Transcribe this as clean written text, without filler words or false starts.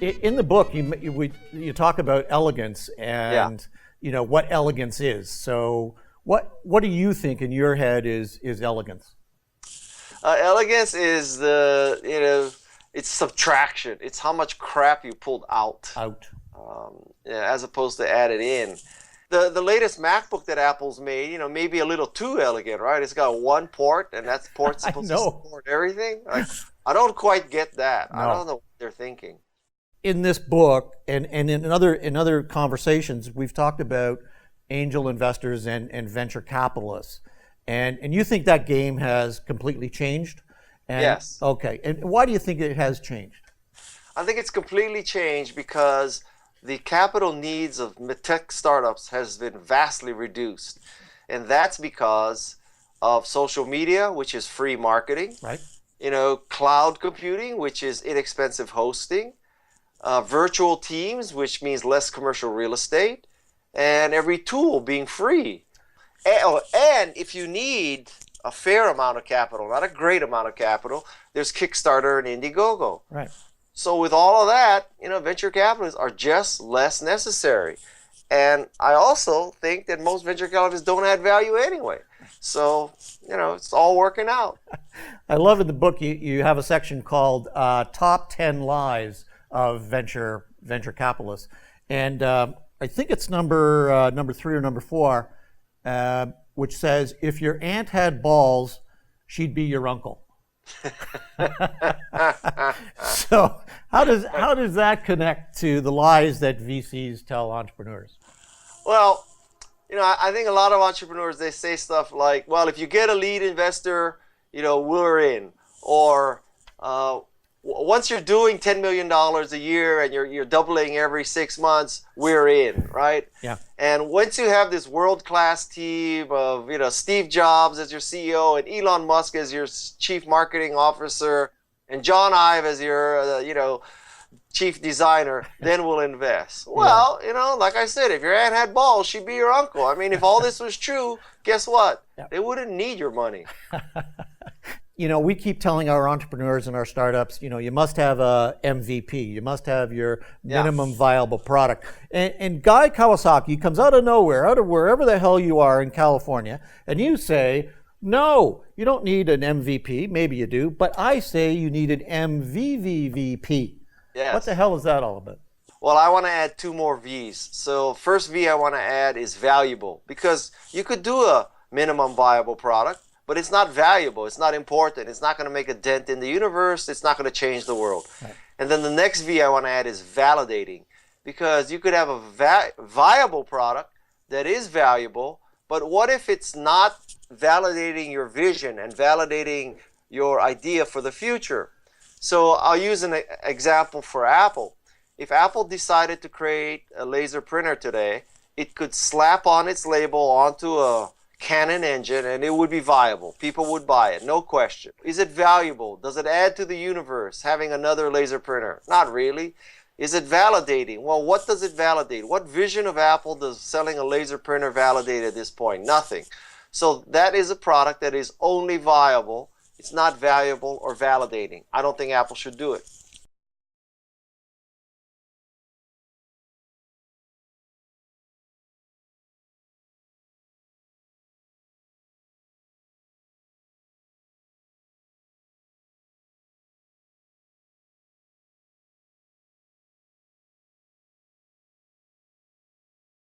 In the book, you talk about elegance and what elegance is. So what do you think in your head is elegance? Elegance is it's subtraction. It's how much crap you pulled out. As opposed to added in. The latest MacBook that Apple's made, maybe a little too elegant, right? It's got one port, and that port's supposed to support everything. Like, I don't quite get that. No. I don't know what they're thinking. In this book and in other conversations, we've talked about angel investors and venture capitalists. And you think that game has completely changed? Yes. Okay. And why do you think it has changed? I think it's completely changed because the capital needs of tech startups has been vastly reduced. And that's because of social media, which is free marketing. Right. Cloud computing, which is inexpensive hosting. Virtual teams, which means less commercial real estate. And every tool being free. And if you need a fair amount of capital, not a great amount of capital, there's Kickstarter and Indiegogo. Right. So with all of that, venture capitalists are just less necessary. And I also think that most venture capitalists don't add value anyway. So, it's all working out. I love in the book, you have a section called Top 10 Lies of Venture Capitalists. And I think it's number 3 or number 4, which says, if your aunt had balls, she'd be your uncle. So how does that connect to the lies that VCs tell entrepreneurs? Well, I think a lot of entrepreneurs, they say stuff like, well, if you get a lead investor, we're in. Or once you're doing $10 million a year and you're doubling every 6 months, we're in, right? Yeah. And once you have this world-class team of, Steve Jobs as your CEO and Elon Musk as your chief marketing officer and John Ive as your, chief designer, then we'll invest. Well, like I said, if your aunt had balls, she'd be your uncle. I mean, if all this was true, guess what? Yeah. They wouldn't need your money. We keep telling our entrepreneurs and our startups, you must have a MVP. You must have your minimum viable product. And Guy Kawasaki comes out of nowhere, out of wherever the hell you are in California, and you say, no, you don't need an MVP. Maybe you do, but I say you need an MVVVP. Yes. What the hell is that all about? Well, I want to add 2 more V's. So first V I want to add is valuable, because you could do a minimum viable product, but it's not valuable. It's not important. It's not going to make a dent in the universe. It's not going to change the world. Right. And then the next V I want to add is validating, because you could have a viable product that is valuable, but what if it's not validating your vision and validating your idea for the future? So I'll use an example for Apple. If Apple decided to create a laser printer today, it could slap on its label onto a Canon engine and it would be viable. People would buy it, no question. Is it valuable? Does it add to the universe having another laser printer? Not really. Is it validating? Well, what does it validate? What vision of Apple does selling a laser printer validate at this point? Nothing. So that is a product that is only viable. It's not valuable or validating. I don't think Apple should do it.